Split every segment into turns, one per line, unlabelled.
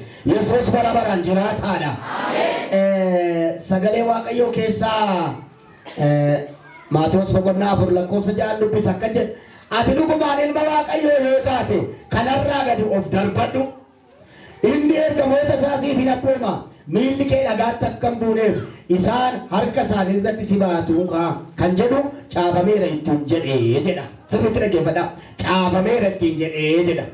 Yesus bara-baraan jiraataadha. Sagalee Waaqayyoo keessaa Maatewos boqonnaa 4 lakkoofsa 6 dubbisa akka jedhu ati dhugumaan ilma Waaqayyoo yoo taate kanarraa gadi of darbadhu. Inni ergamoota isaa siif hin abbooma. Miilli kee dhagaatti akka hin buuneef isaan harka isaanii irratti si baatu kan jedhu caafameera ittiin jedhee jedha. Sirriitti dhaggeeffadhaa. Caafameera ittiin jedhee jedha.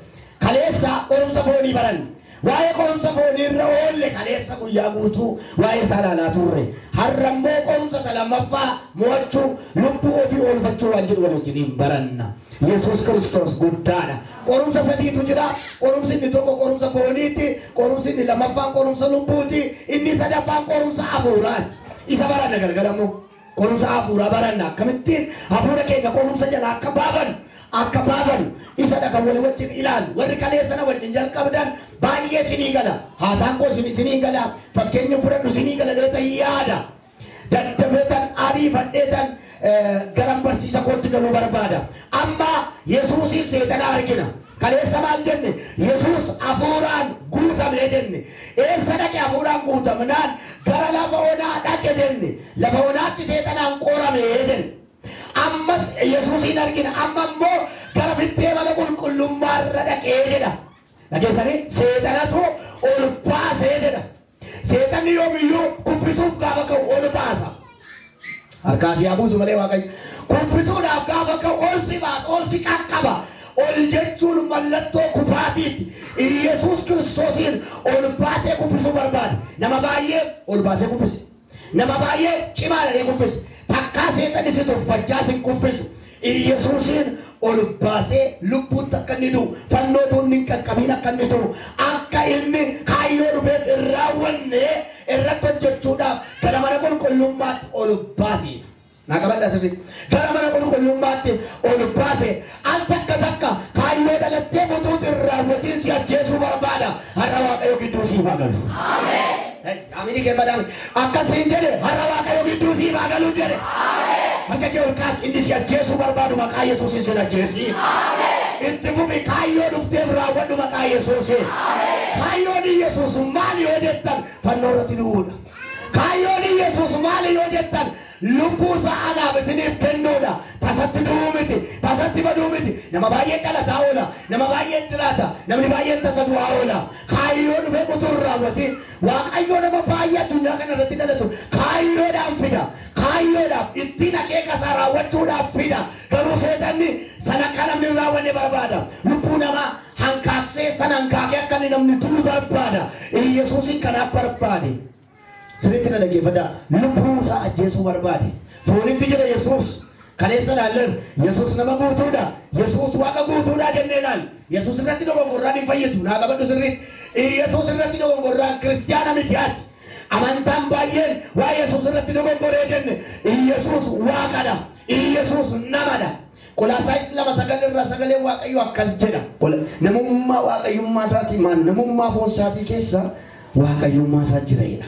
Kaleessa qorumsa foonii baran. Waa'ee qorumsa foonii irra oolle kaleessa guyyaa guutuu waa'ee salaalaa turre. Har'ammoo qorumsa salamaffaa mo'achuu lubbuu ofii oolfachuu waan jedhu wajjin baranna. Yesus Kristos guddaadha. Qorumsa sadiitu jira. Qorumsi inni tokko qorumsa fooniiti. Qorumsi inni lamaffaan qorumsa lubbuuti. Inni sadaffaan qorumsa hafuuraati. Isa baranna gargaramu. Qorumsa hafuuraa baranna. Akkamittiin hafuura keenya qorumsa jala akka baaban isa kan walii wajjin ilaalu. Warri kaleessa na wajjin jalqabdan baay'ee sinii gala. Haasaan koo sinii gala. Fakkeenya fudhadhu sinii gala dheeta yaada. Daddafeetan ariifadheetan garan barsiisa kootti galuu barbaada. Amma Yesuusiin seexana argina. Kaleessa maal jenne? Yesuus hafuuraan guutamee jenne. Eessa dhaqe hafuuraan guutamnaan? Gara lafa onaa dhaqe jenne. Lafa onaatti seexanaan qoramee jenne. Ammas Yesuusiin argina. Amma immoo gara bittee mana qulqullummaarra dhaqee jedha. Dhageessanii seexanatu ol baasee jedha. Seexanni yoomiyyuu kuffisuuf gaafa ka'u ol baasa. Harkaasii abuusu malee Waaqayyo. Kuffisuudhaaf gaafa ka'u ol si qaqqaba. Ol jechuun mallattoo kufaatiiti. Yesuus Kiristoosiin ol baasee kuffisuu barbaada. Nama baay'ee ol baasee kuffise. Nama baay'ee cimaa dhabee kuffise. Takkaa seexanni si tuffachaa si kuffisu. Yesuusiin ol baasee lubbuutti akka inni du'u fannootu inni qaqqabiin akka inni du'u akka ilmi kaayyoo dhufeef irraawwanne irratti hojjechuudhaaf gara mana qulqullummaatti ol baasee. Naa qabadhaa sirrii. Gara mana qulqullummaatti ol baasee an takka kaayyoo dhalattee butuuti irraawwatiin si ajjeesuu barbaada. Har'a Waaqayyo gidduu siif haa galu. Amini keemmadhaan akkasiin jedhe har'a Waaqayyo gidduu siif haa galu jedhe. Harka kee ol kaas inni si ajjeesuu barbaadu maqaa Yesuusiin sin ajjeesii. Itti fufi kaayyoo dhufteef raawwadhu maqaa Yesuusiin. Kaayyoon Yesuus maali yoo jettan fannoo irratti du'uudha. Kaayyoon Yesuus maali yoo jettan lubbuu isaa anaaf isiniif kennuudha. Tasatti du'uu miti, tasatti baduu miti. Nama baay'ee dhalataa oola, nama baay'ee jiraata, namni baay'een tasa du'aa oola. Kaayyoo dhufee utuu hin raawwatiin Waaqayyo nama baay'ee addunyaa kana irratti dhalatu kaayyoodhaan fida. Kaayyoodhaaf ittiin akeeka isaa raawwachuudhaaf fida. Garuu seexanni sana akka namni hin raawwanne barbaada. Lubbuu namaa hankaaksee sana hankaakee akka namni du'u barbaada. Yesuusiin kanaaf barbaade. Sirriitti na dhaggeeffadhaa. Lubbuu isaa ajjeesuu barbaade. Foonitti jira Yesuus. Kaleessa laallan Yesuus nama guutuudha. Yesuus Waaqa guutuudha jennee laal. Yesuus irratti dogongorraan hin fayyadu. Naa qabadhu sirriitti. Yesuus irratti dogongorraan kiristiyaana mitiyaati. Amantaan baay'een waa Yesuus irratti dogongoree jenne. Yesuus Waaqadha. Yesuus namadha. Qolaasaayis 2:9 irraa sagaleen Waaqayyo akkas jedha. Namummaa Waaqayyummaa isaatii namummaa foon isaatii keessa Waaqayyummaa isaa jira.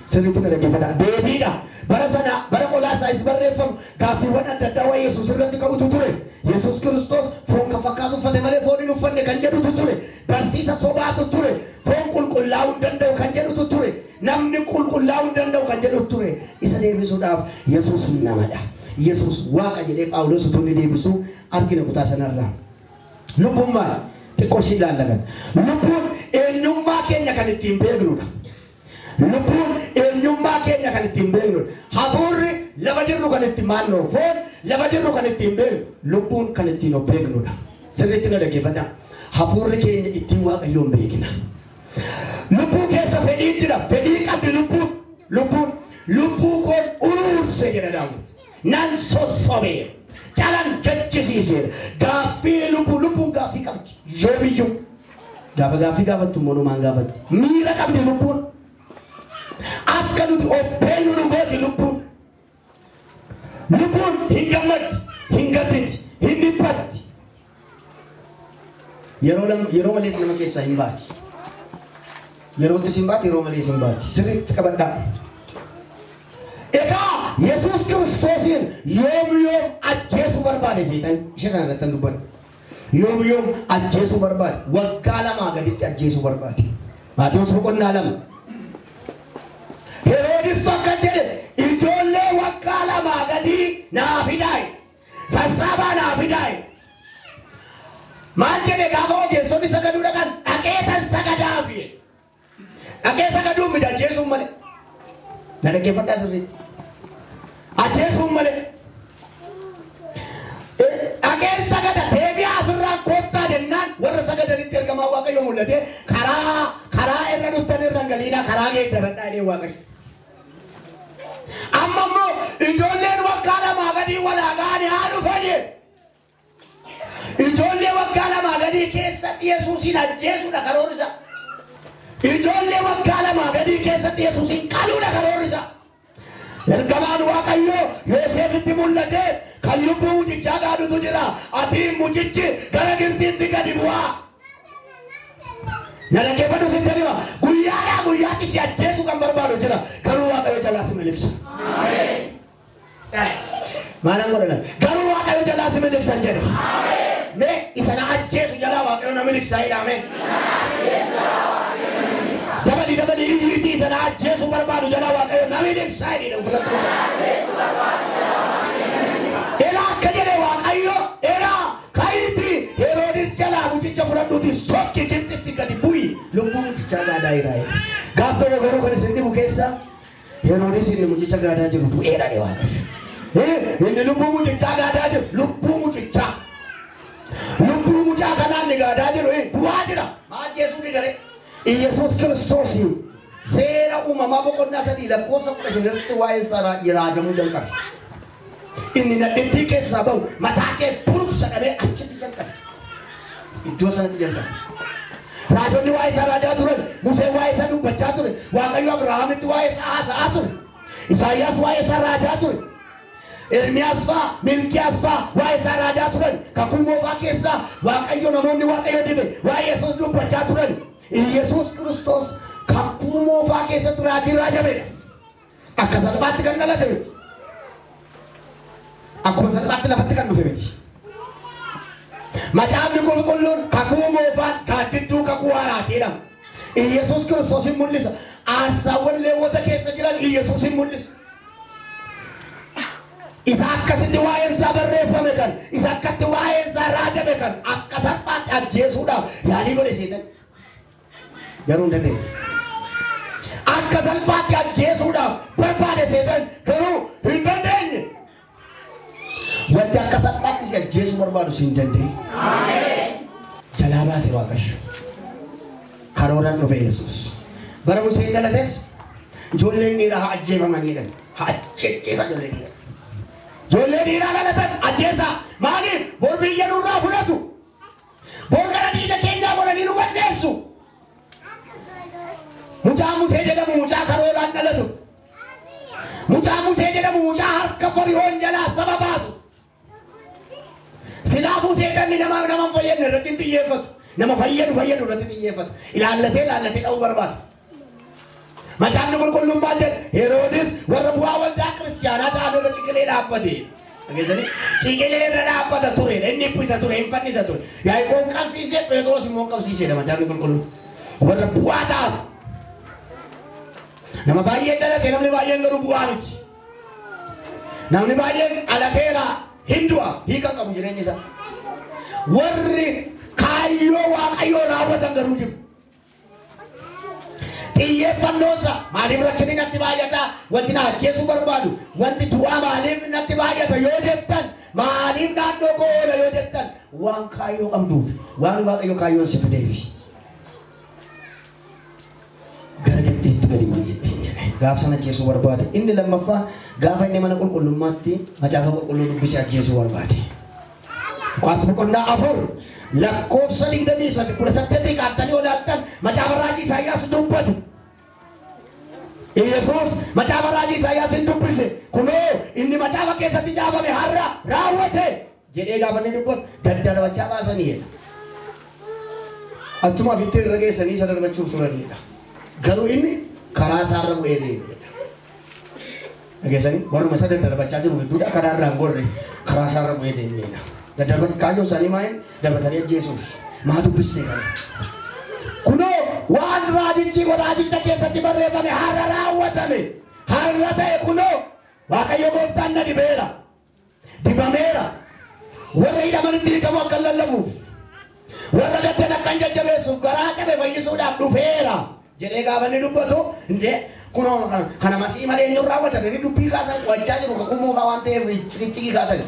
Sirriitti na dhaggeeffadhaa. Deebiidha. Bara sana bara Qolaasaayis barreeffamu gaaffiiwwan adda addaa waa Yesuus irratti qabutu ture. Yesuus Kiristoos foon kan fakkaatu uffate malee foon hin uffanne kan jedhutu ture. Barsiisa sobaatu ture. Foon qulqullaa'uu hin danda'u kan jedhutu ture. Namni qulqullaa'uu hin danda'u kan jedhutu ture. Isa deebisuudhaaf Yesuus namadha. Yesuus Waaqa jedhee Phaawulos utuu inni deebisu argina kutaa sanarraa. Lubbuun maali? Xiqqoo ishee ilaallagan. Lubbuun eenyummaa keenya kan ittiin beeknudha. Lubbuun eenyummaa keenya kan ittiin beeknudha. Hafuurri lafa jirru kan ittiin maannoo. Foon lafa jirru kan ittiin beeknu. Lubbuun kan ittiin of beeknudha. Sirriitti na dhaggeeffadhaa. Hafuurri keenya ittiin Waaqayyoon beekna. Lubbuu keessa fedhiin jira. Fedhii qabdi lubbuun. Lubbuu koon uruurse jedha Daawit. Nan sossobee. Calan jechisiisee. Gaaffii lubbuun gaaffii qabdi. Yoomiyyuu. Gaaffii gaafattu monumaan gaafatti. Miira qabdi lubbuun. Akka nuti obbeenyu nu gooti lubbuun. Lubbuun hin gammaddi, hin gadditi, hin dhiphatti. Yeroo malees nama keessaa hin baati. Yerootti hin baati, yeroo malees hin baati. Sirriitti qabadhaa. Egaa Yesuus Kiristoosiin yoom ajjeesuu barbaade seexan ishee kana irratti dubbadhu. Yoom ajjeesuu barbaade. Waggaa 2 gaditti ajjeesuu barbaade. Maatiyoos boqonnaa lama. Heroodis akka jedhe ijoollee waggaa lamaa gadii naa fidaa. Sassaabaa naa fidaa. Maal jedhe gaafa ogeessonni sagaduu dhaqan dhaqeetan sagadaafi. Dhaqee sagaduu mida ajjeesuun malee. Na dhaggeeffadhaa sirriitti. Ajjeesuun malee. Dhaqee sagada deebi'aa asirraa koottaa jennaan warra sagadanitti ergamaa Waaqayyo mul'ate karaa irra dhuftan irra galiidhaa karaa geeddaradhaa jedhee Waaqayyo. Amma immoo ijoolleen waggaa lamaa gadii walagaanii haa dhufani. Ijoollee waggaa lamaa gadii keessatti Yesuusin ajjeesuudha karoorri isaa. Ijoollee waggaa lamaa gadii keessatti Yesuusin qaluudha karoorri isaa. Ergamaan Waaqayyo Yoosefitti mul'ate kan lubbuu mucichaa gaadutu jira. Ati mucichi gara Gibxiitti gadi bu'aa. Na dhaggeeffadhu sitti hima. Guyyaadhaa guyyaatti si ajjeesu kan barbaadu jira. Garuu Waaqayyo jalaa si miliqsa. Maalaan godhana. Garuu Waaqayyo jalaa si miliqsan jedhe. Mee isa na ajjeesu jalaa Waaqayyo na miliqsaa jedhame. Dabali iyyiitii isa na ajjeesu barbaadu jalaa Waaqayyo na miliqsaa jedhe. Elaa akka jedhe Waaqayyo elaa ka'iitii Heroodis jalaa mucicha fudhadhuuti sokki Gibxitti gadi bu'i lubbuu mucichaa gaadaa irraa. Gaaf tokko garuu kan isin dhibu keessa Heroodis inni mucicha gaadaa jiru du'eera dhe Waaqayyo. Inni lubbuu mucichaa gaadaa jiru lubbuu mucichaa. Lubbuu mucaa kanaan ni gaadaa jiru du'aa jira. Maal jeesuu ni dare? Yesuus Kiristoos seera uumamaa boqonnaa 3 lakkoofsa 15 waa'ee isaa raajamuu jalqabe. Inni nadhiitti keessaa bahu mataa kee buruksa dhabee achitti jalqabe. Iddoo sanatti jalqabe. Raajonni waa'ee isaa raajaa turan, Museen waa'ee isaa dubbachaa ture, Waaqayyo Abrahaamitti waa'ee isaa haasa'aa ture, Isaayyaas waa'ee isaa raajaa ture, Ermiyaas fa'aa, Milkiyaas fa'aa waa'ee isaa raajaa turan. Kakuu moofaa keessaa Waaqayyo namoonni Waaqayyo dibe waa'ee Yesuus dubbachaa turan. Yesuus Kiristoos kakuu moofaa keessatti raajii raajamedha. Akka salphaatti kan dhalate miti. Akkuma salphaatti lafatti kan dhufe miti. Macaafni qulqulluun kakuu moofaan gaaddidduu kakuu haaraati jedhama. Yesuus Kiristoos hin mul'isa. Aarsaawwan Leewwota keessa jiran Yesuus hin mul'isa. Isa akkasitti waa'een isaa barreeffame kan, isa akkatti waa'een isaa raajame kan akka salphaatti ajjeesuudhaaf yaalii godhe seetan. Garuu hin dandeenye. Akka salphaatti ajjeesuudhaaf barbaade seetan garuu hin dandeenye. Wanti akka salphaatti si ajjeesuu barbaadu si hin dandeenye. Jalaa baase Waaqayyo. Karooraan dhufe Yesuus. Bara Museen dhalates ijoolleen dhiiraa haa ajjeefamaniidha. Haa ajjeesa ijoollee dhiiraa. Ijoollee dhiiraa dhalatan ajjeesaa. Maaliif? Bor biyya nurraa fudhatu. Bor gara dhiiga keenyaa godhanii nu balleessu. Mucaa Musee jedhamu mucaa karooraan dhalatu. Mucaa Musee jedhamu mucaa harka Fari'oon jalaa saba baasu. Silaafuu seetanni nama fayyadne irratti hin xiyyeeffatu. Nama fayyadu irratti xiyyeeffatu. Ilaallatee dha'uu barbaada. Macaafni qulqulluun maal jedha? Heroodis warra bu'aa waldaa kiristaanaa ta'an irra ciqilee dhaabbate. Dhageessanii? Ciqilee irra dhaabbata ture. Inni iffisa ture, hin fannisa ture. Yaaqoob qabsiisee Phexros immoo qabsiiseedha macaafni qulqulluun. Warra bu'aa ta'an. Nama baay'een dhalate namni baay'een garuu bu'aa miti. Namni baay'een dhalateera hin du'a hiika qabu jireenya isaa. Warri kaayyoo Waaqayyoo raawwatan garuu jiru. Xiyyeeffannoosa maaliif rakkinni natti baay'ata? Wanti na ajjeesuu barbaadu, wanti du'aa maaliif natti baay'ata yoo jettan, maaliif naannoo koo oola yoo jettan, waan kaayyoo qabduuf, waan Waaqayyo kaayyoon si fideefi. Gara Gibxiitti gadi bu'eetti jedhe. Gaaf sana ajjeesuu barbaade. Inni lammaffaa gaafa inni mana qulqullummaatti macaafa qulqulluu dubbisee ajjeesuu barbaade. Luqaas boqonnaa 4 lakkoofsa 28 qaatanii olaattan macaafa raajii Isaayyaas dubbatu. Yesuus macaafa raajii Isaayyaas hin dubbise. Kunoo inni macaafa keessatti caafame har'a raawwate jedhee gaafa inni dubbatu daddarbachaa baasanii jedha. Attuma ofitti irra geessanii isa darbachuuf turaniidha. Garuu inni karaa isaarra bu'ee deebi'edha. Dhageessanii warruma isa daddarbachaa jiru hedduudha karaa irraa hin gorre karaa isaarra bu'ee deebi'edha. Kaayyoon isaanii maal darbatanii ajjeesuuf maa dubbisnee kana. Kunoo waan raajichi godhaajicha keessatti barreeffame har'a raawwatame har'a ta'e kunoo Waaqayyo gooftaan na dibeera dibameera warra hidhamanitti hiikamu akka lallabuuf warra gaddan akkan jajjabeessuuf garaa cabe fayyisuudhaaf dhufeera jedhee gaafa inni dubbatu indee kunoo kana masii malee eenyuun raawwatan inni dubbii kaasan qo'achaa jiru kakumuufaa waan ta'eef ciccigii kaasan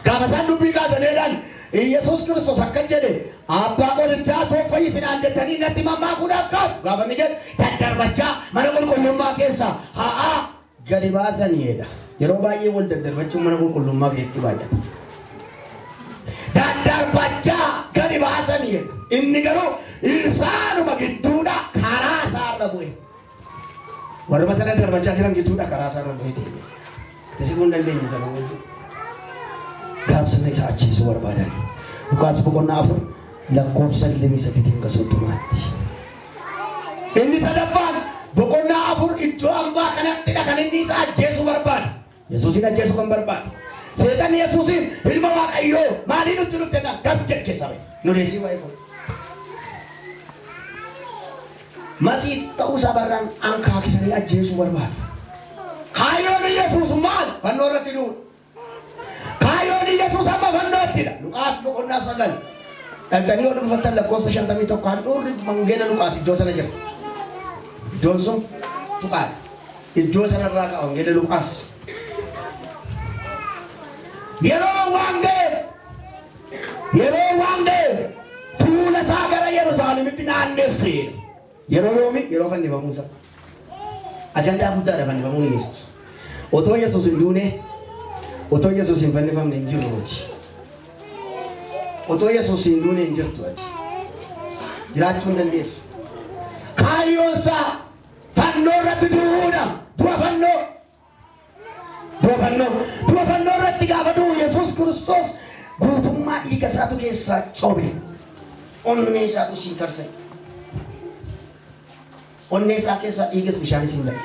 gaafa isaan dubbii kaasaneedhaan Yesuus Kiristoos akka jedhe abbaa qolichaa too fayyisinaan jettanii natti mammaakuudhaaf kaatu gaafa inni jedhe daddarbachaa mana qulqullummaa keessa haa gadi baasaniidha. Yeroo baay'ee wal daddarbachuun mana qulqullummaa keessatti baay'ata. Daddarbachaa gadi baasaniidha. Inni garuu isaanuma gidduudha karaa isaarra bu'e. Warra masa daddarbachaa jiran gidduudha karaa isaarra bu'e deeme. Tisi kun dandeenya sana wajjin. Gaafsina isa achiisuu barbaadan. Lukaas boqonnaa 4 lakkoofsa 23 inni sadaffaan boqonnaa 4 iddoo hambaa kanattidha kan inni isa ajjeesuu barbaada. Yesuusin ajjeesuu kan barbaada. Seexanni Yesuusin ilma Waaqayyoo maalii nutti dhuftenna gab jedhkeessabe nu deesii waa'ee kun. Masiit ta'uu isaa barraan ankaaksanii ajjeesuu barbaada. Kaayyoon Yesuus maal? Fannoo irratti duudha. Kaayyoon Yesuus amma fannoottidha. Luqaas boqonnaa 9 dhaqxanii yoo dhufattan lakkoofsa 51 handhuurri wangeela Luqaas iddoo sana jira. Iddoon sun tuqaadha. Iddoo sanarraa qabu wangeela Luqaas. Yeroo waan ga'eef fuula isaa gara Yerusaalemitti naannessee. Yeroo yoomi? Yeroo fannifamuusa. Ajandaa guddaadha fannifamuun Yesuus. Otoo Yesuus hin duune otoo Yesuus hin fannifamne hin jiru nuti. Otoo Yesuus hin duune hin jirtu ati. Jiraachuu hin dandeessu. Kaayyoon isaa fannoo irratti du'uudha. Du'a fannoo irratti gaafa du'u Yesuus Kiristoos guutummaa dhiiga isaatu keessaa cobe. Onnee isaatu sii tarsa'e. Onnee isaa keessaa dhiigas bishaanis hin darbe.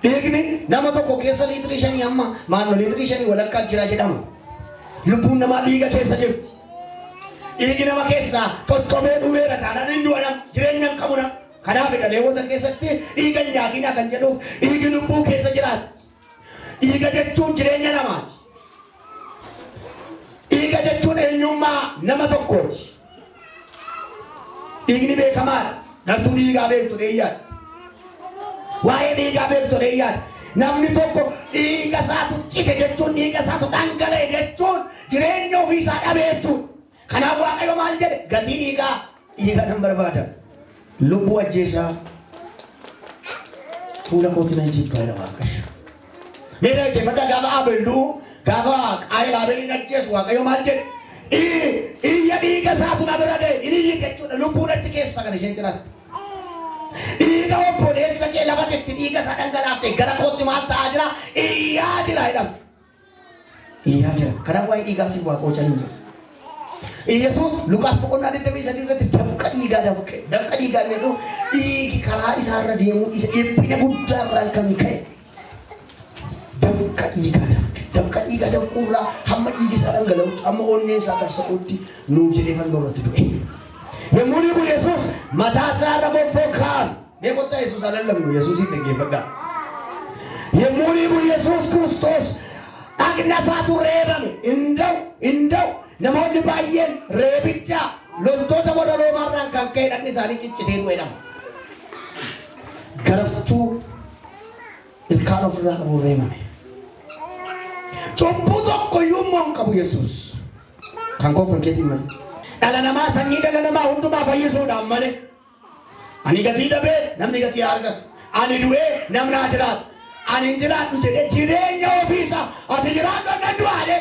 Dhiigni nama tokko keessa liitirii 5 amma maannoo liitirii 5 walakkaa jira jedhama. Lubbuun namaa dhiiga keessa jirti. Dhiigni nama keessaa tottobee dhumeera taanaan hin du'anam jireenya hin qabunam. Kanaaf Leewwota keessatti dhiiga nyaatinaa kan jedhuuf dhiigni lubbuu keessa jiraatti. Dhiiga jechuun jireenya namaati. Dhiiga jechuun eenyummaa nama tokkooti. Dhiigni beekamaadha. Gartuu dhiigaa beektu dheeyyaadha. Waa'ee dhiigaa beektu dheeyyaadha. Namni tokko dhiiga isaatu cite jechuun dhiiga isaatu dhangala'e jechuun jireenya ofii isaa dhabe jechuudha. Kanaaf Waaqayyo maal jedhe? Gatii dhiigaa nan barbaada. Lubbuu ajjeesaa fuula kootti nan jibbaadha Waaqayyo. Meeshaa ijjeeffadhaa gaafa Abeluu gaafa Qaayil Abelin ajjeesu Waaqayyo maal jedhe? Iyya dhiiga isaatu na bira ga'e inni jechuudha lubbuun achi keessa kan isheen jiraatu. Dhiiga obboleessa kee lafatetti dhiiga isaa dhangalaaftee gara kootti maal ta'aa jira? Iyyaa jira jedhama. Iyyaa jira. Kanaaf waa'ee dhiigaatiif Waaqoo caliin jira. Yesuus Luqaas boqonnaa 23 irratti dafqa dhiigaa jedhu dhiigi karaa isaarra deemuu isa dhiphina guddaarraan kan ka'e. Dafqa dhiigaa dafquurraa hamma dhiigi isaa dhangala'utti amma onnee isaa tarsa'utti nuuf jedhee fannoo irratti du'e. Yommuu dhiigu Yesuus mataa isaarra gonfoo kaan. Mee kottaa Yesuus alallabnu Yesuusin dhaggeeffadhaa. Yommuu dhiigu Yesuus Kiristoos dhagna isaatu reebame inda'u namoonni baay'een reebicha loltoota warra Roomaarraan kan ka'e dhagni isaanii ciccitee jedhama. Garaftuu ilkaan ofirraa qabu reebame. Cubbuu tokkoyyuu immoo hin qabu Yesuus. Kan koo kan keetiin malee. Dhala namaa sanyii dhala namaa hundumaa fayyisuudhaan malee. Ani gatii dhabee namni gatii argatu. Ani du'ee namni haa jiraatu. Ani hin jiraadhu jedhee jireenya ofiisaa ati jiraadhu annan du'aadhe.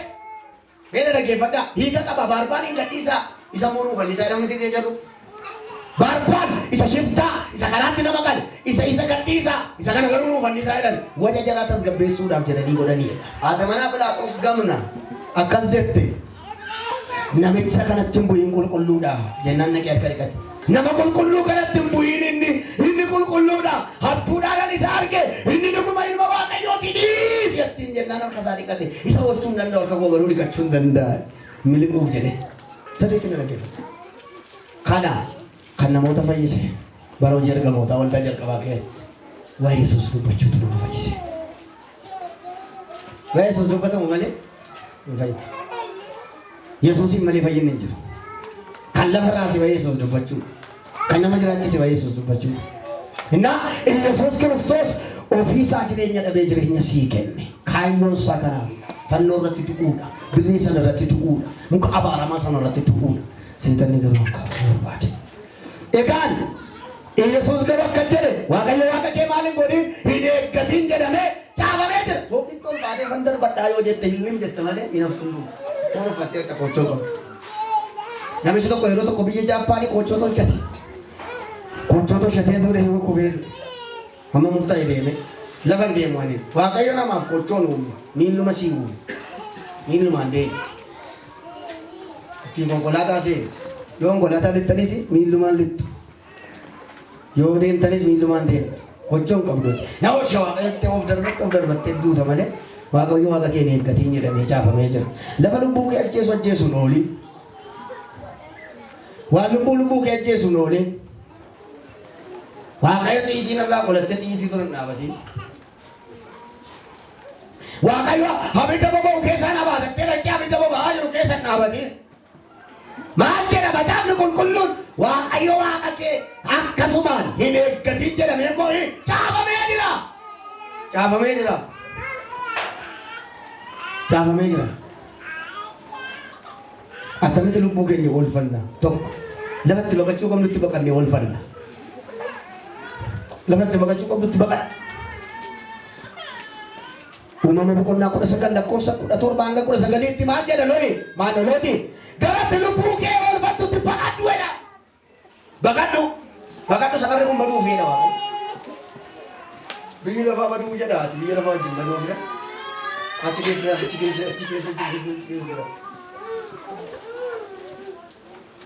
Meeshaa dhaggeeffadhaa hiika qaba barbaan hin gadhiisaa isa muunuu fannisaa namni xiqqee jedhu. Barbaan isa shiftaa isa kanaatti nama qale isa gadhiisaa isa kana garuu nuu fannisaa jedhan waja jalaa tasgabbeessuudhaaf jedhanii godhaniidha. Haati manaa Phiilaaxoos gamna akkas jette namicha kanatti hin bu'iin qulqulluudha jennaan naqee harka dhiqate. Nama qulqulluu kanatti hin bu'iin inni qulqulluudha hattuudhaan isa arge inni dhuguma ilma Waaqayyooti dhiisi ittiin jennaan harka isaa dhiqate isa oolchuu hin danda'u harka koo garuu dhiqachuu hin danda'a miliquuf jedhe sadiitti na dhaggeeffate. Kana kan namoota fayyise baroo jalqaboota waldaa jalqabaa keessatti waa'ee Yesuus dubbachuutu nama fayyise. Waa'ee Yesuus dubbatamu malee hin fayyadu. Yesuusin malee fayyinni hin jiru. Kan lafa raase waa'ee Yesuus dubbachuu, kan nama jiraachise waa'ee Yesuus dubbachuu. Innaa Yesuus Kiristoos ofii isaa jireenya dhabee jireenya sii kenne. Kaayyoon isaa kanaaf fannoo irratti du'uudha, birrii sana irratti du'uudha, muka abaaramaa sana irratti du'uudha. Seetanni garuu akka barbaade. Egaan Yesuus garuu akka jedhe Waaqayyo Waaqa kee maaliin godhin hin eeggatiin jedhamee caafamee jira. Booqin tol baatee kan darbadhaa yoo jette hin jette malee hin haftundu. Kun uffattee akka qochoo tolchu. Namichi tokko yeroo tokko biyya Jaappaanii qochoo tolchate. Qochoo tolchatee ture yoo kubeelu. Amma murtaa'e deeme. Lafa deemu ani. Waaqayyo namaaf qochoon uume. Miilluma sii uume. Miillumaan deemu. Ittiin konkolaataa seenu. Yoo konkolaataa lixxanis miillumaan lixxu. Yoo deemtanis miillumaan deemu. Qochoon qabdu. Na oolcha Waaqayyotti of darbattee duuta malee Waaqayyo Waaqa kee hin eeggatiin jedhamee caafamee jira. Lafa lubbuu kee ajjeesuun ooli. Waan lubbuu kee ajjeesuun ooli. Waaqayyo xiyyitiin irraa qolattee xiyyitii turan dhaabatiin. Waaqayyo abidda boba'u keessaa na baasattee dhaqee abidda boba'aa jiru keessan dhaabatiin. Maal jedha Macaafni Qulqulluun Waaqayyo Waaqa kee akkasumaan hin eeggatiin jedhamee immoo caafamee jira. Caafamee jira. Caafamee jira. Attamitti lubbuu keenya oolfanna tokko lafatti baqachuu qabnutti baqannee oolfanna. Lafatti baqachuu qabnutti baqadha. Uumama boqonnaa 19 lakkoofsa 17 hanga 19tti maal jedha looni? Maandolooti garatti lubbuu kee oolfattutti baqadhu jedha. Baqadhu. Baqadhu safarri kun baduu feena Waaqayyo. Biyyi lafaa baduu jedhaati. Biyya lafaa wajjin baduu fida. Achi keessa.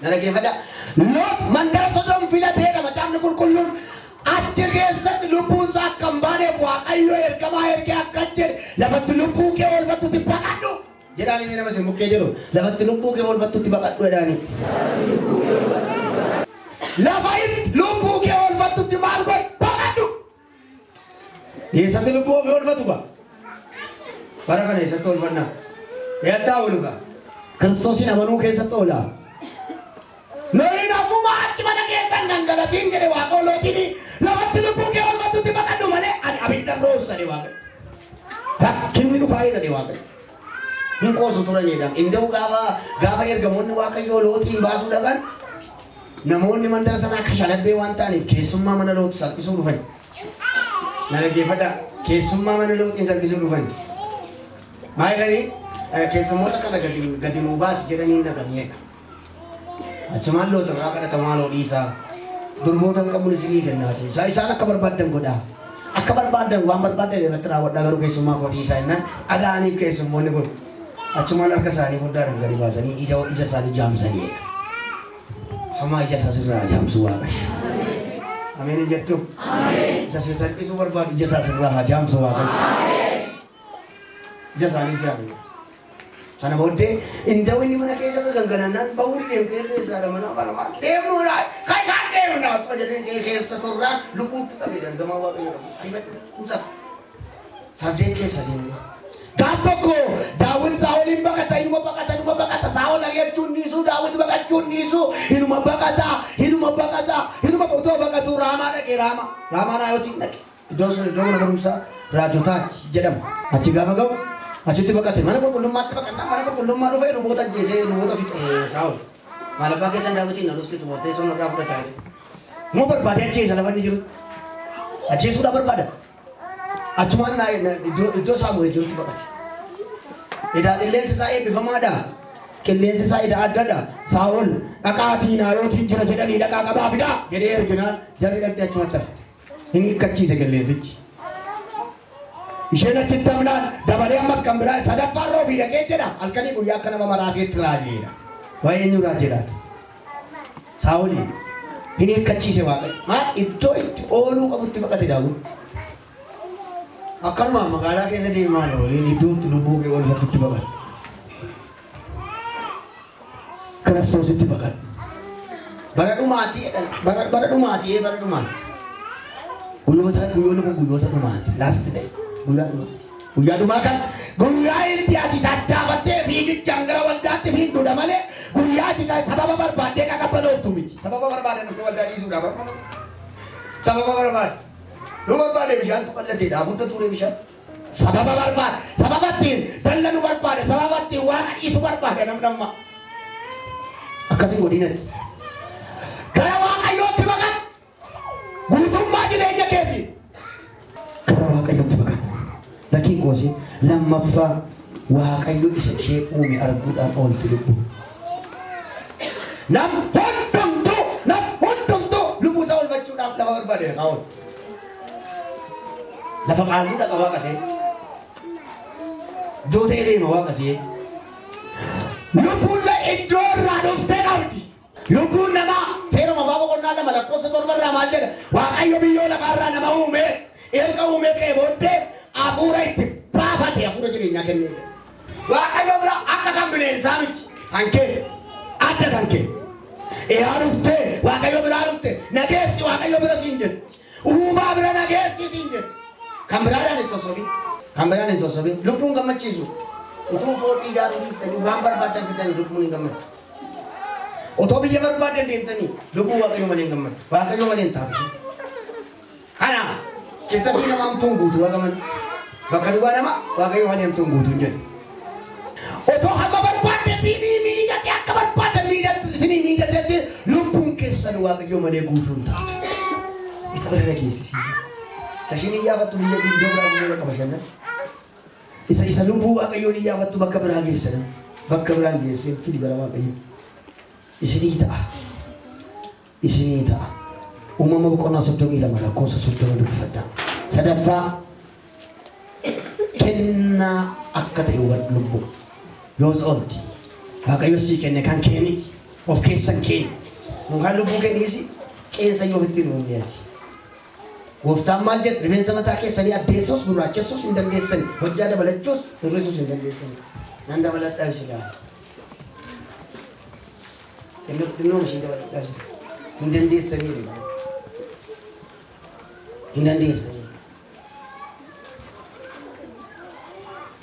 Narageeffadha. Loot mandara Sodoom filateedha Macaafni Qulqulluun. Achi keessatti lubbuun isaa akka hin baaneef Waaqayyo ergamaa ergee akka jedhe lafatti lubbuu kee oolfattutti baqadhu jedhaanii nama isin bukkee jedhu lafatti lubbuu kee oolfattutti baqadhu jedhaanii. Lafa lubbuu kee oolfattutti maal godhe baqadhu. Eessatti lubbuu ofii oolfatu ba? Bara kana eessatti oolfannaa? Eeyyataa ooluga. Kiristoosin amanuu keessatti oolaa. Looni nafuma achi mana keessan gangalatiin jedhe Waaqayyo Lootiin lafatti lubbuu kee oolfattutti baqadhu malee ani abidda roobsani Waaqayyo. Rakkinni dhufaa jedhani Waaqayyo. Hin qoosu turanidha. Inda'u gaafa ergamoonni Waaqayyo Lootiin baasuu dhaqan namoonni mandara sana akka shalabbee waan ta'aniif keessummaa mana Loot salphisuu dhufan. Narageeffadha. Keessummaa mana Lootiin salphisuu dhufan. Maal jedhanii keessummoota kana gadi nuu baasi jedhanii naqaniidha. Achumaan Lootirraa kadhatamaa loodhiisaa durboota hin qabuun isinii kennaati. Isaan akka barbaadan godhaa. Akka barbaadan waan barbaadan irratti raawwadhaa garuu keessummaa kodhiisaa jennaan dhaga'aniif keessummoonni kun achumaan harka isaanii foddaadhaan gadi baasanii ija isaanii jaamsaniidha. Hamaa ija isaas irraa jaamsuu Waaqayyo. Ameen jettu. Isa salphisuu barbaadu ija isaas irraa haa jaamsu Waaqayyo. Ija isaanii jaamu. Sana booddee inda'u inni mana keessa gangalanaan bahuu deemtee keessaa mana kana deemuudha. Kan deemuudha. Otoo jedhanii keessa turraan lubbuutti qabee dargamaa Waaqayyo. Kuusa. Sabdeen keessa deemu. Gaaf tokko Daawit Saa'oliin baqata inuma baqata Saa'ol ari'achuun dhiisuu Daawit baqachuun dhiisuu inuma baqata otoo baqatu Raamaa dhaqe Raamaa Naayotiin dhaqe. Iddoon sun iddoo mana barumsaa raajotaati jedhama. Achi gaafa ga'u achitti baqate mana qulqullummaatti baqannaa mana qulqullummaa dhufee luboota ajjeesee luboota fixe Saa'ol. Maal abbaa keessan Daawitiin na dhuskitu boortee sun irraa fudhataa jedhe. Moo barbaade ajjeesa lafa inni jiru. Ajjeesuudhaa barbaada. Achumaan iddoo Saamu'eel jirutti baqate. Edaa qilleensi isaa eebbifamaadha. Qilleensi isaa edaa addadha. Saa'ol dhaqaatii Naayootiin jira jedhanii dhaqaa qabaa fidaa jedhee erginaan jarri dhaqxee achumatti hafe. Hin hiikkachiise qilleensichi. Isheen achitti hafnaan dabalee ammas kan biraa sadaffaan roofii dhaqee jedha halkanii guyyaa akka nama maraateetti raajeedha. Waa'ee eenyu raajeedhaati? Saa'ol hin hiikkachiise Waaqayyo. Maal iddoo itti ooluu qabutti baqate Daawit. Akkanuma magaalaa keessa deemaa waliin iddootti lubbuu kee oolfattutti baqatu. Kiristoositti baqatu. bara dhumaati guyyoota dhumaati last day guyyaa dhumaa kan guyyaa itti ati tattaafattee fiigichaan gara waldaatti fiigdudha malee guyyaa ati sababa barbaadee qaqabbanooftu miti. Sababa barbaadee nuti waldaa dhiisuudhaaf sababa barbaade bishaan tuqallateedhaaf hunda ture bishaan. Sababa ittiin dallanu barbaade sababa ittiin waan dhiisu barbaade namnamma. Akkasiin godinatti. Gara Waaqayyootti baqat guutummaa jireenya keeti. Gara Waaqayyootti baqat. Lakin gosi lammaffaa Waaqayyo isa ishee uume arguudhaan oolti lubbu. Nam hundumtuu lubbuu isaa oolfachuudhaaf lafa barbaade dhaqaa oolu. Lafa qaalluu dhaqa waaqasee. Jootee deema waaqasee. Lubbuun iddoo irraa dhuftee qabdi. Lubbuun namaa seeruma baaba qonnaa lama lakkoofsa torbarraa maal jedha? Waaqayyo biyyoo lafaarraa nama uume erga uume kee booddee hafuura itti baafate hafuura jireenyaa kennee jira. Waaqayyo bira akka kan bineensaa miti. Hankee adda kankee. Eeyaa dhuftee Waaqayyo biraa dhufte nageessi Waaqayyo bira siin jetti. Uumaa bira nageessi siin jetti. Kan biraadhaan hin sossobin. Lubbuun gammachiisu. Utuu foon ijaaruu dhiistanii waan barbaadan fidanii lubbuun hin gammadu. Otoo biyya barbaadan deemtanii lubbuu Waaqayyo malee hin gammadu. Waaqayyo malee hin taatu. Kana keessatti nama hamtuun guutuu waaqaman. Bakka duwwaa nama Waaqayyo malee hamtuun guutuu hin jedhu. Otoo hamma barbaadde siinii miijatti akka barbaadan siinii miijateetti lubbuun keessan Waaqayyo malee guutuu hin taatu. Isa bira nageessisi. Isa isheen iyyafattu biyya iddoo biraa bu'uura qaba shannan. Isa lubbuu Waaqayyoon iyyafattu bakka biraa geessan. Bakka biraan geessee fidi gara Waaqayyo. Isinii ta'a. Uumama boqonnaa 32 lakkoofsa 30 dubbifadhaa. Sadaffaa kennaa akka ta'e hubadhu lubbuu. Yoos oolti. Waaqayyo sii kenne kan kee miti. Of keessan kee. Mukaan lubbuu kenniisi qeensa yoo ittiin uumneeti. Gooftaan maal jedhu rifeensa mataa keessanii addeessuus gurraachessuus hin dandeessani. Hojjaa dabalachuus hir'isuus hin dandeessani. Nan dabaladhaa ishee Xinnoo ishee dabaladhaa ishee hin dandeessanii hin dandeessanii.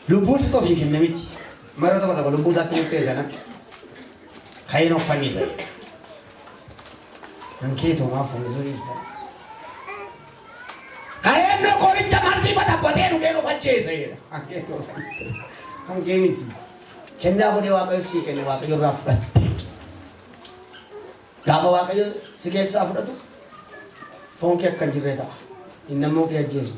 Lubbuun sitti ofii kenna miti. Maroo tokko lubbuu isaatti murtee sana ka'een of fannisa. Kan keetoomaaf fannisuu dhiiftan. Kayendo koricha marzi pada patenu keno pacheese. Hange miti. Kenna bode Waaqayyo si kenne Waaqayyo rafta. Gaafa Waaqayyo si keessaa fudhatu foon kee akka hin jirre ta'a. Innammoo kee ajjeesu.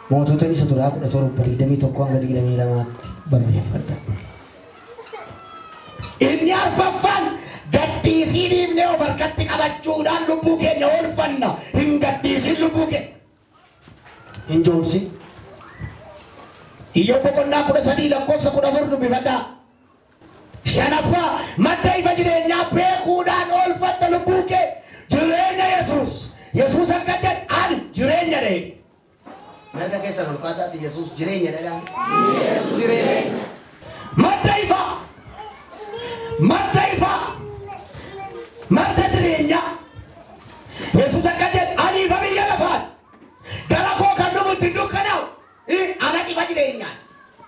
Mootota isa duraa 17:21 hanga 22tti barreeffadha. Inni arfaffaan gadhiisiiniif ne of harkatti qabachuudhaan lubbuu keenya oolfanna. Hin gadhiisin lubbuu keenya. Hin joorsin. Iyyoo boqonnaa 13 lakkoofsa 14 dubbifadhaa. Shanaffaa madda ifa jireenyaa beekuudhaan oolfatta lubbuu kee. Jireenya Yesuus akka jedhu ani jireenya dha. Nanda keessan ol kaasaatti Yesuus jireenya dha. Yesuus jireenya. Madda jireenya. Yesuus akka jedhu ani ifa biyya lafaan gara koo kan dhufu itti dukkanaa'u ana ifa jireenyaa.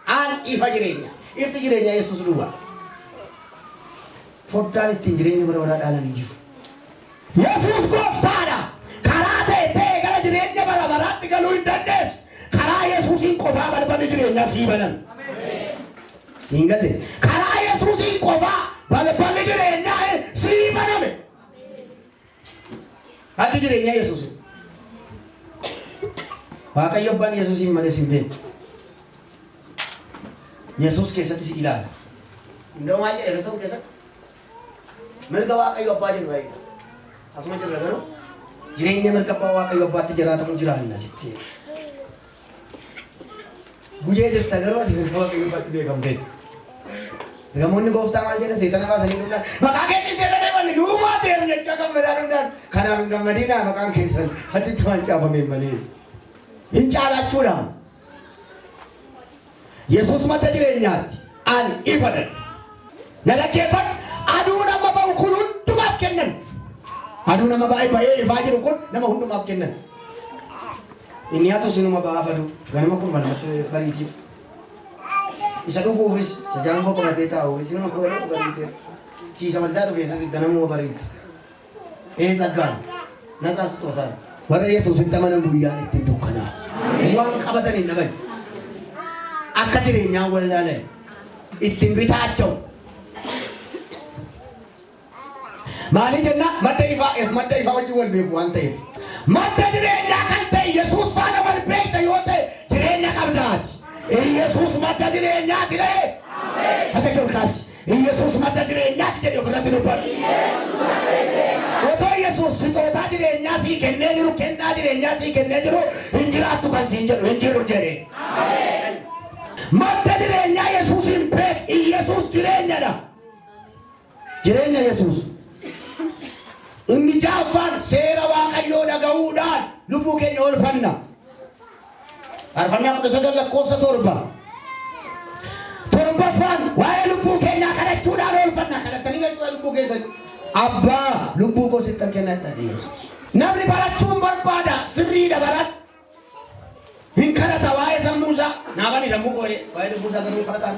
Ani ifa jireenya. Ifti jireenya Yesuus duwwaa. Foddaan ittiin jireenya bara baraa dhaalan hin jiru. Yesuus gooftaadha. Karaa ta'e gara jireenya bara baraatti galuu hin dandeessu. Karaa Yesuusiin qofaa balballi jireenyaa sii banan. Siin galle. Karaa Yesuusiin qofaa balballi jireenyaa sii baname. Addi jireenyaa Yesuusin. Waaqayyo abbaan Yesuusin malee sin beeku. Yesuus keessatti si ilaala. Indoo maal jedhe Yesuus keessatti? Mirga Waaqayyo abbaa jedhu baay'ee. Asuma jirra garuu jireenya mirga abbaa Waaqayyo abbaatti jiraatamu jiraanna sitti. Guyyaa jirta garuu ati mirga Waaqayyo abbaatti beekamte. Gamoonni gooftaa maal jedhan seetana baasanii dhufnaan maqaa keetti seetana manni duumaa deemu jechaa gammadaa dhufnaan kanaaf hin gammadinaa maqaan keessan achitti waan caafameen malee. Hin caalachuudhaan Yesuus madda jireenyaatti ani ifadha. Na dhaggeeffadhu aduun Aduu nama baay'ee baay'ee ifaa jiru kun nama hundumaaf kennan. Inni haa ta'u sinuma ba'aaf aduu ganama kun malumatti bariitiif. Isa dhuguufis isa jaango qoratee taa'uufis sinuma qoratee bariiteef. Siisa waldaa dhufee ganamuma bariitti. Saggaan nasaas tootaan. Warra Yesuusitti amanan guyyaan ittiin dukkanaa. Waan qabatan hin dhaban. Akka jireenyaan wal ilaalan ittiin bitaacha'u. Maali jenna madda ifaa wajjin wal beeku waan ta'eef. Madda jireenyaa kan ta'e Yesuus faana wal beekta yoo ta'e jireenya qabdaati. Yesuus madda jireenyaati ta'e. Hata jiru kaasi. Yesuus madda jireenyaati jedhe ofirratti dubbatu. Otoo Yesuus sixootaa jireenyaa sii kennee jiru kennaa jireenyaa sii kennee jiru hin jiraattu kan siin jedhu hin jiru jedhe. Madda jireenyaa Yesuus hin beek. Yesuus jireenyadha. Jireenya Yesuus. Inni jaaffaan seera Waaqayyoo dhaga'uudhaan lubbuu keenya oolfanna. Faarfannaa 19 lakkoofsa 7. Torbaffaan waa'ee lubbuu keenyaa kadhachuudhaan oolfanna. Kadhattanii beektu lubbuu keessan. Abbaa lubbuu koo sitti kennadha Yesuus. Namni barachuun barbaada sirriidha barat. Hin kadhata waa'ee sammuusaa. Naafani sammuu koodhe waa'ee lubbuusaa garuu kadhataan.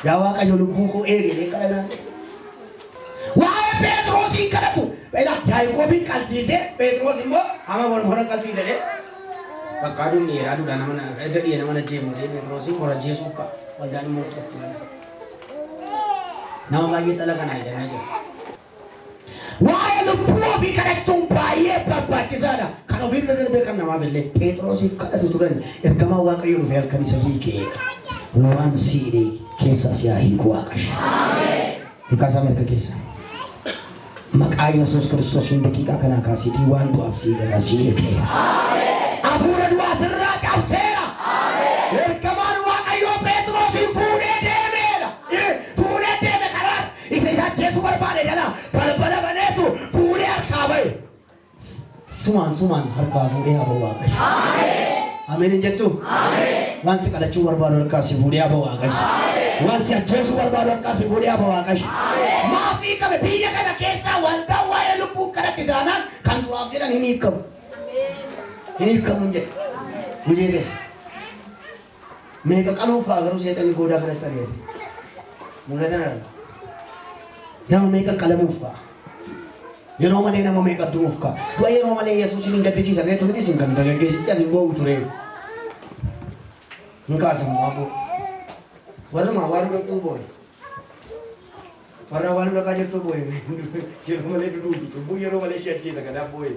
Yaa Waaqayyo lubbuu koo eegee kadhataan. Waa'ee Phexrosin kadhatu. Yaaqoobiin qalsiisee Phexros immoo ama borbora qalsiisee bakka aduun dheeraa duudhaan nama edda dhiyeena mana jeemudee Phexrosin bora jeesuuf ka'a. Waldaan immoo fudhatti laasa. Nama baay'ee xala kana hidhamee jira. Waa'ee lubbuu ofii kadhachuun baay'ee barbaachisaadha. Kan ofii irra darbee kan namaaf illee Phexrosiif kadhatu turan ergamaa Waaqayyo dhufee halkan isa hiikee waan siidhee keessaa si haa hiiku Waaqash. Hikaasaa mirga keessa. Maqaa Yesuus Kiristoosiin daqiiqaa kanaa kaasiitii waan du'aaf siidharraa si hiikee. Hafuura du'aa sirraa cabseera. Ergamaan Waaqayyoo Phexrosin fuudhee deemeera. Fuudhee deeme karaa isa ajjeesuu barbaade jala balbala baneetu fuudhee harkaa bahe. Sumaan harkaa fuudhee haa bahu Waaqayyo. Ameen hin jettu? Waan si kadhachuu barbaadu harkaa si fuudhee haa bahu Waaqayyo. Waan si ajjeesuu barbaadu harkaa si fuudhee haa bahu Waaqayyo. Maafii qabe biyya kana keessaa waldaa waa'ee lubbuu kadhatti taanaan kan du'aaf jedhan hin hiikamu. Hin hiikamu hin jedhu. Mujee keessa. Meeqa qaluufaa garuu seexanni goodaa kanatti ari'ate. Mul'atan arga. Nama meeqa qalamuufaa. Yeroo malee nama meeqa du'uufaa. Du'a yeroo malee Yesuusin hin gaddisiisa beektu miti isin kan dargaggeessicha hin boo'u ture. Hin kaasamu waaboo. Warrumaa waan dhaqxuu boo'e. Warra waan dhaqaa jirtu boo'e. Yeroo malee duduuti. Cubbuu yeroo malee ishee ajjeesa kanaaf boo'e.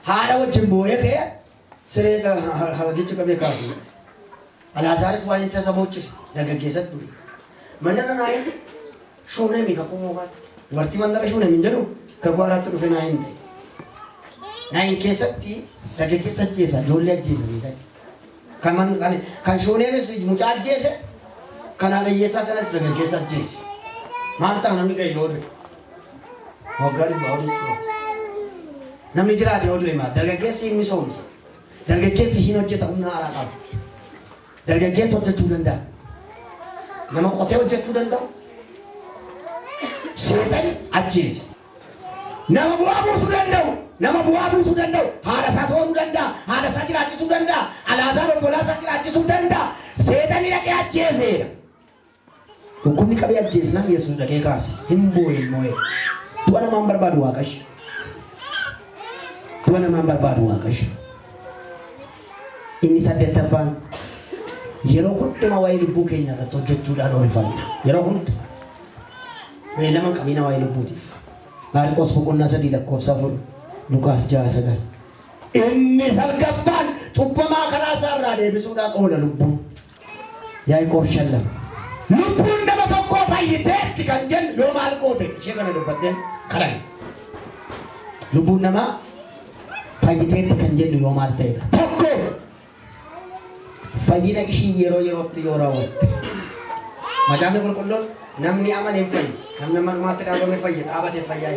Haadha wajjin boo'ee ta'e siree hagichi qabee kaase. Alaazaaris waan isa sabochise dargaggeessatti du'e. Mandara naayin shuunee miika qumuufaatti. Dubartii mandara shuunee min jedhu gabaa irratti dhufe naayin ta'e. Naayin keessatti dargaggeessa ajjeesa ijoollee ajjeesa seetan. Kan shuuneenis mucaa ajjeese kan haadhayyeessaa sanas dargaggeessa ajjeese. Maal ta'a namni gayyoo dhufe. Waggaa dhibbaa olii tuuti. Namni jiraate yoo du'e maal dargaggeessi hin misoomsa. Dargaggeessi hin hojjeta humna haaraa qaba. Dargaggeessi hojjechuu danda'a. Nama qotee hojjechuu danda'u. Seetan ajjeese. Nama bu'aa buusuu danda'u. Nama bu'aa buusuu danda'u. Haadha isaa sooruu danda'a. Haadha isaa jiraachisuu danda'a. Alaazaar obbolaa isaa jiraachisuu danda'a. Seetanni dhaqee ajjeeseera. Dhukkubni qabee ajjeesnaan Yesuus dhaqee kaase. Hin boo'e moo'e. Du'a namaan barbaadu Waaqayyo. Du'a namaan barbaadu Waaqayyo. Inni saddeettaffaan yeroo hundumaa waa'ee lubbuu keenya irratti hojjechuudhaan oolfanna. Yeroo hunda beellama qabiina waa'ee lubbuutiif. Maarqos boqonnaa 3 lakkoofsa 4 Lukaas 6:9. Inni salgaffaan cubbamaa karaa isaa irraa deebisuudhaan oola lubbuun. Yaaqoob 5:2. Lubbuun nama tokkoo fayyiteetti kan jennu yoo maal goote ishee kana dubbadheen karan. Lubbuun namaa fayyiteetti kan jennu yoo maal ta'edha. Tokko fayyina ishii yeroo yerootti yoo raawwatte. Macaafni qulqulluun namni amanee fayyi. Namni manumaatti dhaabame fayyi dhaabatee fayyaa.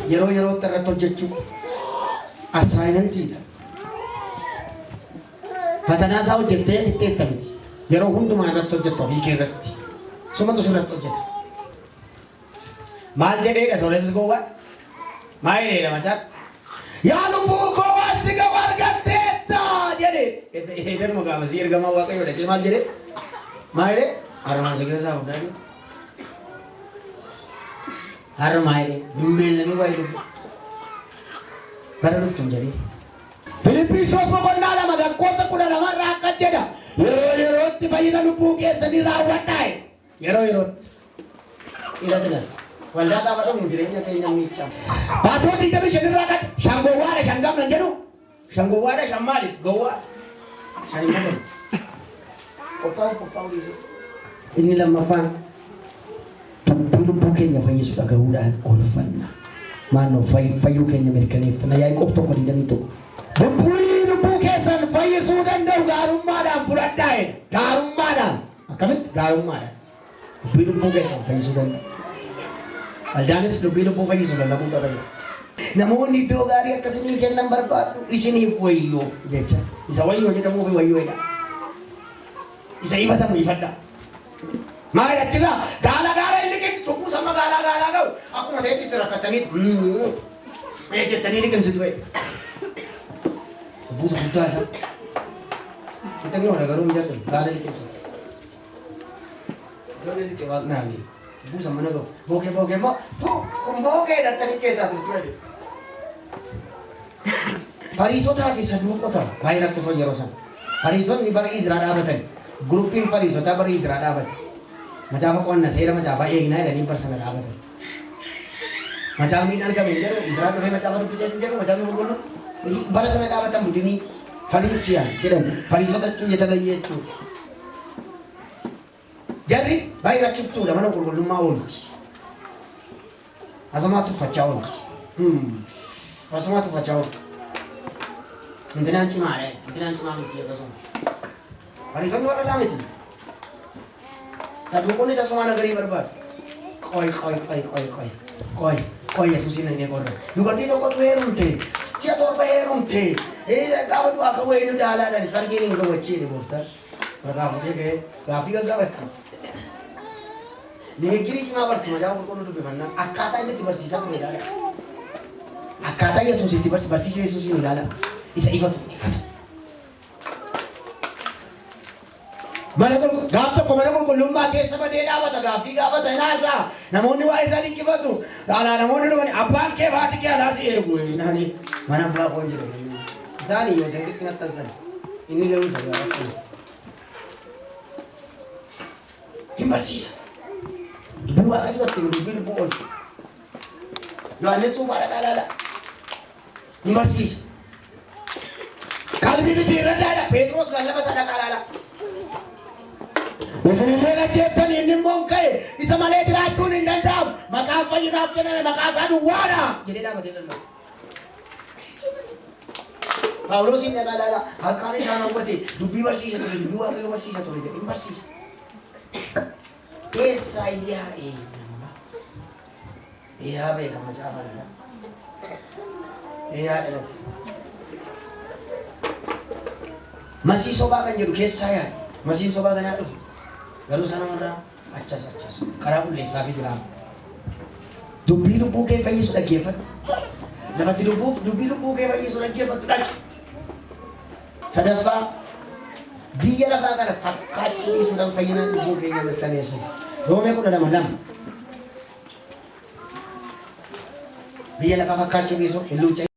Yeroo yerootti irratti hojjechuu asaayimentiidha. Fatanaa isaa hojjettee itti eettamiti. Yeroo hundumaa irratti hojjettu ofii kee irratti. Sumatu sirratti hojjeta. Maal jedheedha sooressi gowwaa? Maal jedheedha macaa? Yaa lubbuu koo waan si qabu argatteetta jedhe. Eedanuma gaafa si ergamaa waaqayyoo dhaqee maal jedhe? Maal jedhe? Harmaan si keessaa fudhaa jedhe. Harma maal jedhe? Dummeen waa'ee lubbuu. Bara dhuftuun jedhee. Filiippiisos boqonnaa lama lakkoofsa 12 irraa akka jedha. Yeroo yerootti fayyina lubbuu keessanii raawwadhaa. Yeroo yerootti. Iratilas. Waldaa qabatanii jireenya keenya miiccamu. Baatota 25 irraa kan shangowwaadha shangam nan jedhu. Shangowwaadha shammaali gowwaa. Shangam. Qophaa'u dhiisu. Inni lammaffaan lubbuu keenya fayyisuu dhagahuudhaan oolfanna. Maannoo fayyuu keenya mirkaneeffanna. Yaaqoob 1:21. Lubbuu keessan fayyisuu danda'u gaarummaadhaan fudhadhaa. Gaarummaadhaan. Akkamitti gaarummaadhaan. Lubbuu keessan fayyisuu danda'u. Aldaanis lubbuu fayyisuu danda'u qaba. Namoonni iddoo gaarii akkasii kennan barbaadu isiniif wayyoo jecha. Isa wayyoo jedhamuuf wayyoodha. Isa ifatamu ifadha. Maal achirraa gaala illiqeetti tukkuu sama gaala ga'u akkuma ta'etti itti rakkatanii jettanii liqimsitu ta'e. Buusa guddaa isaa. Kita nyoora garuu hin jallu gaala liqimsiti. Ijoollee liqee waaqnaani. Buusa mana ga'u. Bookee immoo kun bookee dhattanii keessaa turture. Fariisotaa fi saduuqota baay'ee rakkisoo yeroo sana. Fariisonni bara Izraa dhaabatan. Guruppiin fariisotaa bara Izraa dhaabate. Macaafa qonna seera macaafaa eegnaa jedhanii barsana dhaabatan. Macaafni argame hin jedhu Izraa dhufee macaafa dubbisee hin jedhu macaafni qulqulluun. Bara sana dhaabatan budinii fariisiyaan jedhan fariisota jechuun jedhagayyee jechuudha. Jarri baay'ee rakkiftuudha mana qulqullummaa oolti. Asumaa tuffachaa oolti. Asumaa tuffachaa oolti. Intinaan cimaa miti akkasuma. Fariisonni warra dhaamiti. Saduuqonni asumaa nagarii barbaadu. Qoy Yesuusin inni qorra. Dubartii tokkotu heerumte. Si'a torba heerumte. Gaafa du'aa akka wayinu daalaadhaan sargiin hin gawwachiine gooftaan. Barraa fuudhee ga'ee gaaffii gaggaafatti. Nigirii cimaa barti macaafa qulqulluu dubbifannaan akkaataa inni itti barsiisaa ture ilaala. Akkaataa Yesuus itti barsiisa Yesuusin ilaala. Isa ifatu. Gaaf tokko mana qulqullummaa keessa badee dhaabata gaaffii gaafata naasaa namoonni waa isaa dinqifatu alaa namoonni dhufani abbaan kee baati kee alaa si eegu naani mana abbaa koon jedhu isaanii yoo isin xiqqina tansan inni garuu isa gaafatu hin barsiisa dubbii waaqayyootti dubbii lubbuu oolchu Yohaannis Suubaadha qaalaala hin barsiisa qalbii diddiirradhaadha Pheexroos lallaba sadha qaalaala. Isinillee ajjeettanii inni immoo ka'e isa malee jiraachuun hin danda'amu maqaan fayyinaaf kenname maqaa isaa duwwaadha jedhee dhaabatee danda'u. Phaawulosiin dhaqaa ilaala harkaan isaan hawwate dubbii barsiisa ture dubbii waaqayyoo barsiisa ture jedhee hin barsiisa. Eessaa yaa'ee nama yaa beeka macaafa dhala yaa dhalate. Masii sobaa kan jedhu keessaa yaa'e masiin sobaa kanaa dhufu. Garuu sana warraa achas karaa qulleessaa fi jiraama. Dubbii lubbuu kee fayyisu dhaggeeffatu. Lafatti dubbii lubbuu kee fayyisu dhaggeeffatu dhaqi. Sadaffaa biyya lafaa kana fakkaachuu dhiisuudhaan fayyina lubbuu keenya mirkaneessu. Roomee 12:2. Biyya lafaa fakkaachuu dhiisu hin luucce.